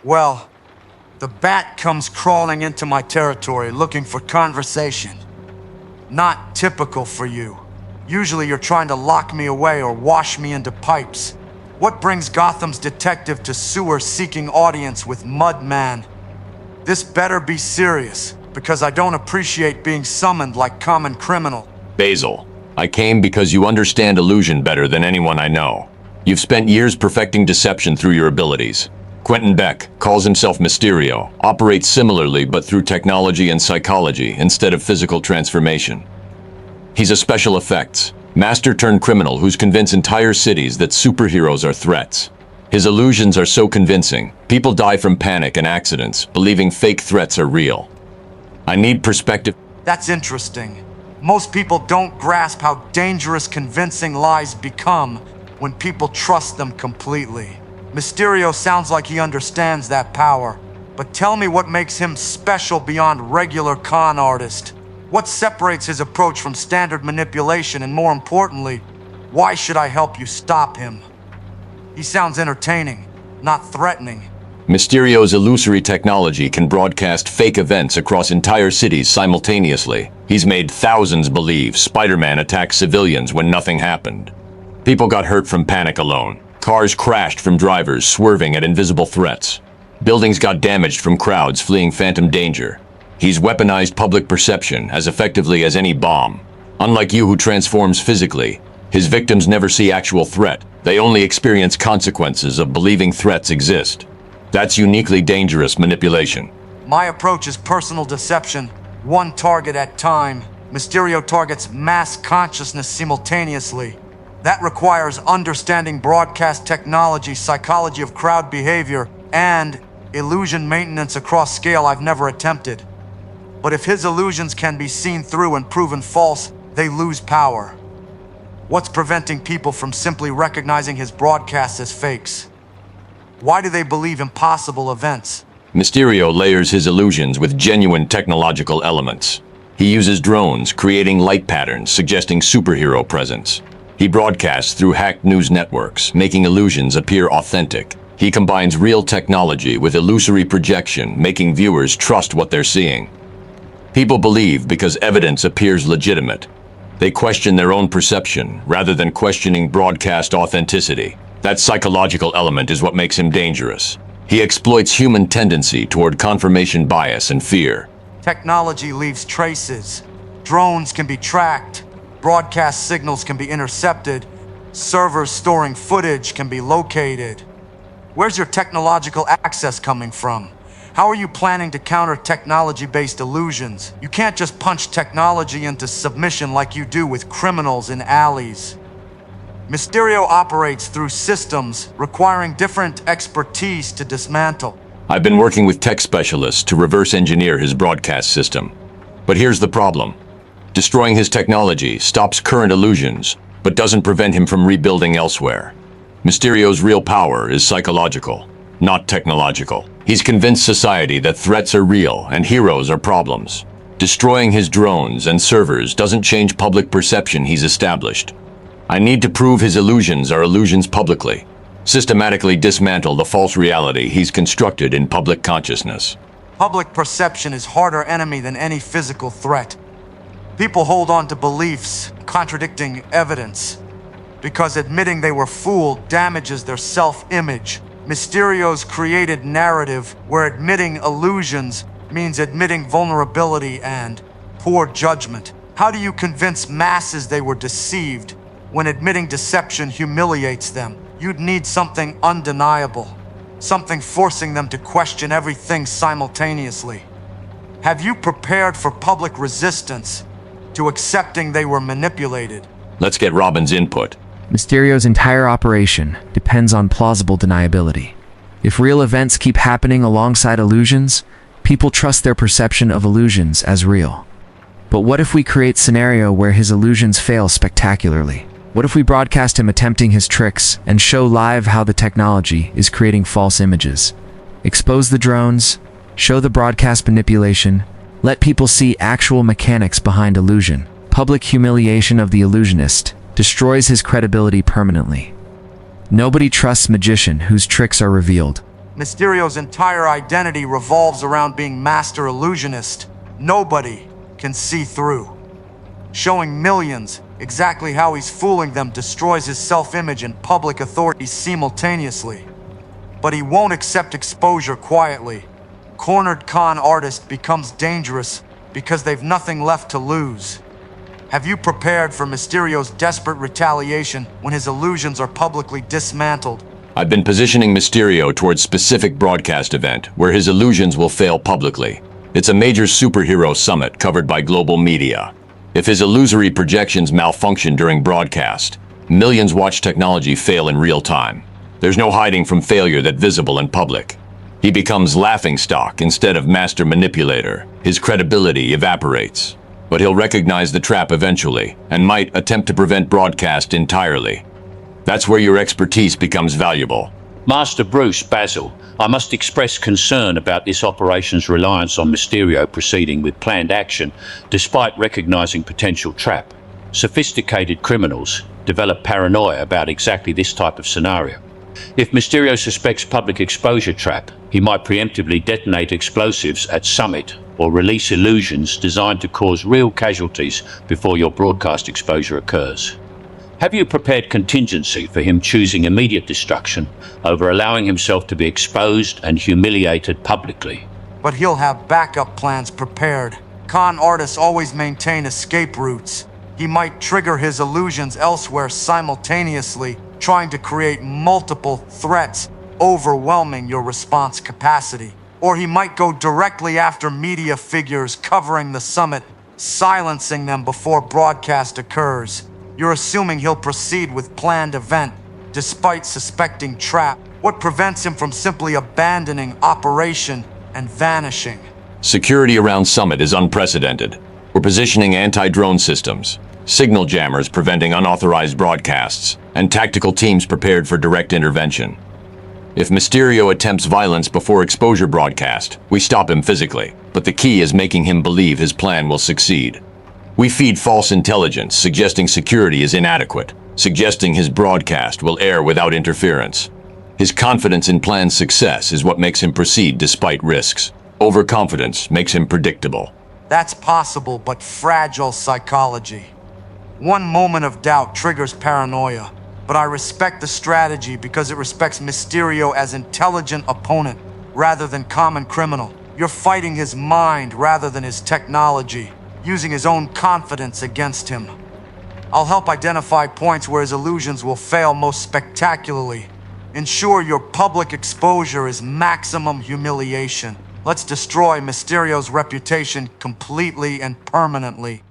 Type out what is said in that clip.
Well, the bat comes crawling into my territory looking for conversation. Not typical for you. Usually you're trying to lock me away or wash me into pipes. What brings Gotham's detective to sewer-seeking audience with Mudman? This better be serious, because I don't appreciate being summoned like common criminal. Basil, I came because you understand illusion better than anyone I know. You've spent years perfecting deception through your abilities. Quentin Beck calls himself Mysterio, operates similarly but through technology and psychology instead of physical transformation. He's a special effects, master-turned-criminal who's convinced entire cities that superheroes are threats. His illusions are so convincing, people die from panic and accidents, believing fake threats are real. I need perspective. That's interesting. Most people don't grasp how dangerous convincing lies become when people trust them completely. Mysterio sounds like he understands that power, but tell me what makes him special beyond regular con artist. What separates his approach from standard manipulation, and more importantly, why should I help you stop him? He sounds entertaining, not threatening. Mysterio's illusory technology can broadcast fake events across entire cities simultaneously. He's made thousands believe Spider-Man attacked civilians when nothing happened. People got hurt from panic alone. Cars crashed from drivers swerving at invisible threats. Buildings got damaged from crowds fleeing phantom danger. He's weaponized public perception as effectively as any bomb. Unlike you who transforms physically, his victims never see actual threat. They only experience consequences of believing threats exist. That's uniquely dangerous manipulation. My approach is personal deception, one target at a time. Mysterio targets mass consciousness simultaneously. That requires understanding broadcast technology, psychology of crowd behavior, and illusion maintenance across scale I've never attempted. But if his illusions can be seen through and proven false, they lose power. What's preventing people from simply recognizing his broadcasts as fakes? Why do they believe impossible events? Mysterio layers his illusions with genuine technological elements. He uses drones, creating light patterns suggesting superhero presence. He broadcasts through hacked news networks, making illusions appear authentic. He combines real technology with illusory projection, making viewers trust what they're seeing. People believe because evidence appears legitimate. They question their own perception rather than questioning broadcast authenticity. That psychological element is what makes him dangerous. He exploits human tendency toward confirmation bias and fear. Technology leaves traces. Drones can be tracked. Broadcast signals can be intercepted. Servers storing footage can be located. Where's your technological access coming from? How are you planning to counter technology-based illusions? You can't just punch technology into submission like you do with criminals in alleys. Mysterio operates through systems requiring different expertise to dismantle. I've been working with tech specialists to reverse engineer his broadcast system. But here's the problem. Destroying his technology stops current illusions, but doesn't prevent him from rebuilding elsewhere. Mysterio's real power is psychological, not technological. He's convinced society that threats are real and heroes are problems. Destroying his drones and servers doesn't change public perception he's established. I need to prove his illusions are illusions publicly. Systematically dismantle the false reality he's constructed in public consciousness. Public perception is harder enemy than any physical threat. People hold on to beliefs, contradicting evidence, because admitting they were fooled damages their self-image. Mysterio's created narrative where admitting illusions means admitting vulnerability and poor judgment. How do you convince masses they were deceived when admitting deception humiliates them? You'd need something undeniable, something forcing them to question everything simultaneously. Have you prepared for public resistance to accepting they were manipulated? Let's get Robin's input. Mysterio's entire operation depends on plausible deniability. If real events keep happening alongside illusions, people trust their perception of illusions as real. But what if we create a scenario where his illusions fail spectacularly? What if we broadcast him attempting his tricks and show live how the technology is creating false images? Expose the drones, show the broadcast manipulation, let people see actual mechanics behind illusion. Public humiliation of the illusionist destroys his credibility permanently. Nobody trusts magician whose tricks are revealed. Mysterio's entire identity revolves around being master illusionist. Nobody can see through. Showing millions exactly how he's fooling them destroys his self-image and public authority simultaneously. But he won't accept exposure quietly. Cornered con artist becomes dangerous because they've nothing left to lose. Have you prepared for Mysterio's desperate retaliation when his illusions are publicly dismantled? I've been positioning Mysterio towards specific broadcast event where his illusions will fail publicly. It's a major superhero summit covered by global media. If his illusory projections malfunction during broadcast, millions watch technology fail in real time. There's no hiding from failure that visible in public. He becomes laughingstock instead of master manipulator. His credibility evaporates. But he'll recognize the trap eventually and might attempt to prevent broadcast entirely. That's where your expertise becomes valuable. Master Bruce Basil, I must express concern about this operation's reliance on Mysterio proceeding with planned action despite recognizing potential trap. Sophisticated criminals develop paranoia about exactly this type of scenario. If Mysterio suspects public exposure trap, he might preemptively detonate explosives at summit or release illusions designed to cause real casualties before your broadcast exposure occurs. Have you prepared contingency for him choosing immediate destruction over allowing himself to be exposed and humiliated publicly? But he'll have backup plans prepared. Con artists always maintain escape routes. He might trigger his illusions elsewhere simultaneously, trying to create multiple threats, overwhelming your response capacity. Or he might go directly after media figures covering the summit, silencing them before broadcast occurs. You're assuming he'll proceed with planned event, despite suspecting trap. What prevents him from simply abandoning operation and vanishing? Security around Summit is unprecedented. We're positioning anti-drone systems, signal jammers preventing unauthorized broadcasts, and tactical teams prepared for direct intervention. If Mysterio attempts violence before exposure broadcast, we stop him physically, but the key is making him believe his plan will succeed. We feed false intelligence, suggesting security is inadequate, suggesting his broadcast will air without interference. His confidence in planned success is what makes him proceed despite risks. Overconfidence makes him predictable. That's possible, but fragile psychology. One moment of doubt triggers paranoia, but I respect the strategy because it respects Mysterio as intelligent opponent rather than common criminal. You're fighting his mind rather than his technology, using his own confidence against him. I'll help identify points where his illusions will fail most spectacularly. Ensure your public exposure is maximum humiliation. Let's destroy Mysterio's reputation completely and permanently.